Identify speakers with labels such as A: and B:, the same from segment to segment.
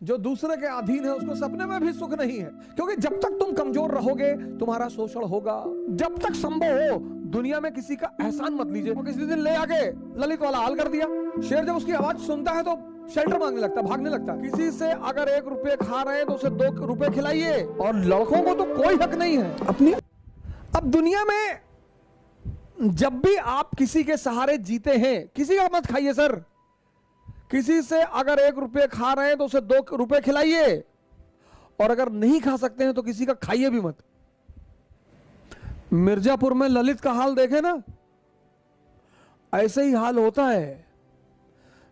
A: जो दूसरे के अधीन है उसको सपने में भी सुख नहीं है, क्योंकि जब तक तुम कमजोर रहोगे तुम्हारा शोषण होगा। जब तक संभव हो दुनिया में किसी का एहसान मत लीजिए। तो किसी दिन ले आके ललित वाला हाल कर दिया। शेर जब उसकी आवाज सुनता है तो शेल्टर मांगने लगता, भागने लगता। किसी से अगर 1 रुपये खा रहे हैं तो उसे 2 रुपये खिलाइए। और लड़कों को तो कोई हक नहीं है अपनी। अब दुनिया में जब भी आप किसी के सहारे जीते हैं, किसी का मत खाइए सर। किसी से अगर 1 रुपये खा रहे हैं तो उसे 2 रुपये खिलाइए, और अगर नहीं खा सकते हैं तो किसी का खाइए भी मत। मिर्जापुर में ललित का हाल देखे ना, ऐसे ही हाल होता है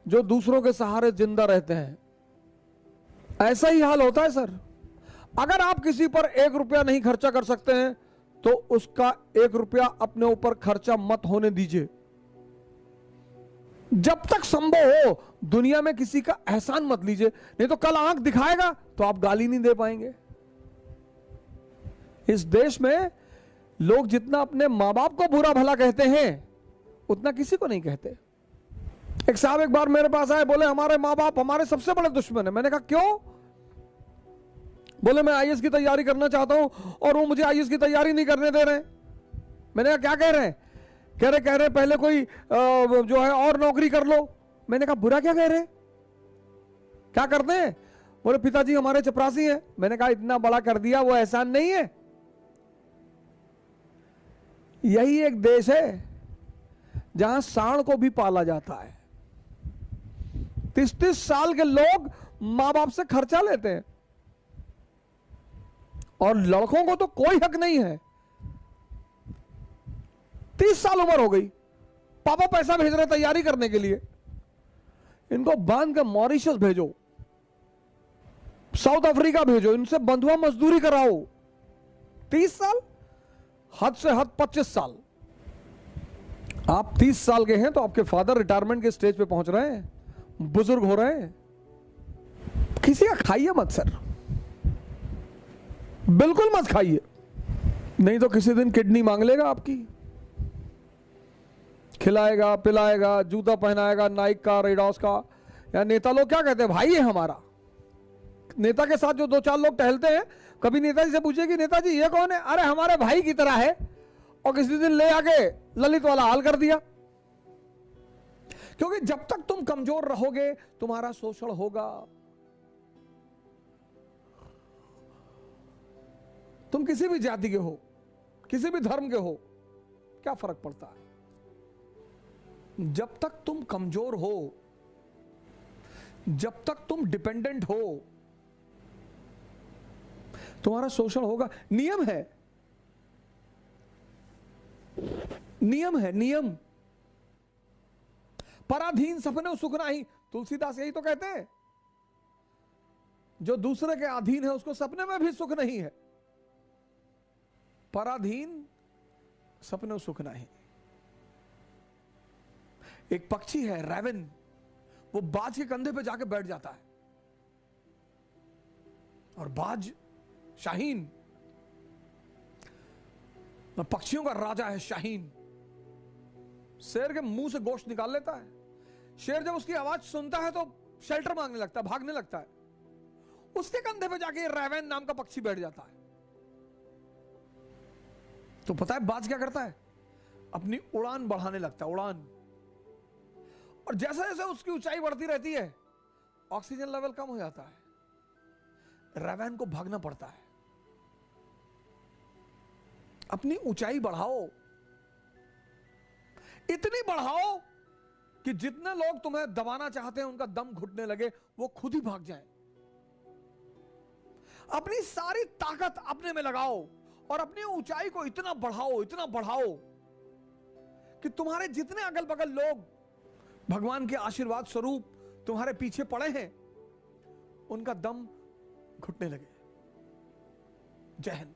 A: जो दूसरों के सहारे जिंदा रहते हैं। ऐसा ही हाल होता है सर। अगर आप किसी पर 1 रुपया नहीं खर्चा कर सकते हैं तो उसका 1 रुपया अपने ऊपर खर्चा मत होने दीजिए। जब तक संभव हो दुनिया में किसी का एहसान मत लीजिए, नहीं तो कल आंख दिखाएगा तो आप गाली नहीं दे पाएंगे। इस देश में लोग जितना अपने मां बाप को बुरा भला कहते हैं उतना किसी को नहीं कहते। एक साहब एक बार मेरे पास आए, बोले हमारे मां बाप हमारे सबसे बड़े दुश्मन है। मैंने कहा क्यों? बोले मैं आईएएस की तैयारी करना चाहता हूं और वो मुझे आईएएस की तैयारी नहीं करने दे रहे। मैंने कहा क्या कह रहे हैं? कह रहे पहले कोई जो है और नौकरी कर लो। मैंने कहा बुरा क्या कह रहे? क्या करते हैं? बोले पिताजी हमारे चपरासी हैं। मैंने कहा इतना बड़ा कर दिया, वो एहसान नहीं है। यही एक देश है जहां सांड को भी पाला जाता है। 30-30 साल के लोग मां बाप से खर्चा लेते हैं, और लड़कों को तो कोई हक नहीं है। 30 साल उम्र हो गई, पापा पैसा भेज रहे तैयारी करने के लिए। इनको बांध के मॉरिशस भेजो, साउथ अफ्रीका भेजो, इनसे बंधुआ मजदूरी कराओ। 30 साल, हद से हद 25 साल। आप 30 साल के हैं तो आपके फादर रिटायरमेंट के स्टेज पे पहुंच रहे हैं, बुजुर्ग हो रहे हैं। किसी का खाइए मत सर, बिल्कुल मत खाइए, नहीं तो किसी दिन किडनी मांग लेगा आपकी। खिलाएगा पिलाएगा, जूता पहनाएगा नाइक का, रेडॉस का। या नेता लोग क्या कहते हैं, भाई है हमारा। नेता के साथ जो 2-4 लोग टहलते हैं, कभी नेताजी से पूछे कि नेताजी ये कौन है? अरे हमारे भाई की तरह है। और किसी दिन ले आके ललित वाला हाल कर दिया। क्योंकि जब तक तुम कमजोर रहोगे तुम्हारा शोषण होगा। तुम किसी भी जाति के हो, किसी भी धर्म के हो, क्या फर्क पड़ता है? जब तक तुम कमजोर हो, जब तक तुम डिपेंडेंट हो, तुम्हारा शोषण होगा। नियम है, नियम है, नियम। पराधीन सपने सुख नाही, तुलसीदास यही तो कहते हैं। जो दूसरे के अधीन है उसको सपने में भी सुख नहीं है। पराधीन सपने सुख नहीं। एक पक्षी है रैवन, वो बाज के कंधे पे जाके बैठ जाता है, और बाज शाहीन, पक्षियों का राजा है शाहीन, शेर के मुंह से गोश्त निकाल लेता है। शेर जब उसकी आवाज सुनता है तो शेल्टर मांगने लगता है, भागने लगता है। उसके कंधे पे जाके रैवन नाम का पक्षी बैठ जाता है। तो पता है बाज क्या करता है? अपनी उड़ान बढ़ाने लगता है, उड़ान। और जैसे जैसे उसकी ऊंचाई बढ़ती रहती है ऑक्सीजन लेवल कम हो जाता है, रैवन को भागना पड़ता है। अपनी ऊंचाई बढ़ाओ, इतनी बढ़ाओ कि जितने लोग तुम्हें दबाना चाहते हैं उनका दम घुटने लगे, वो खुद ही भाग जाएं। अपनी सारी ताकत अपने में लगाओ और अपनी ऊंचाई को इतना बढ़ाओ कि तुम्हारे जितने अगल बगल लोग भगवान के आशीर्वाद स्वरूप तुम्हारे पीछे पड़े हैं उनका दम घुटने लगे। जय हिंद।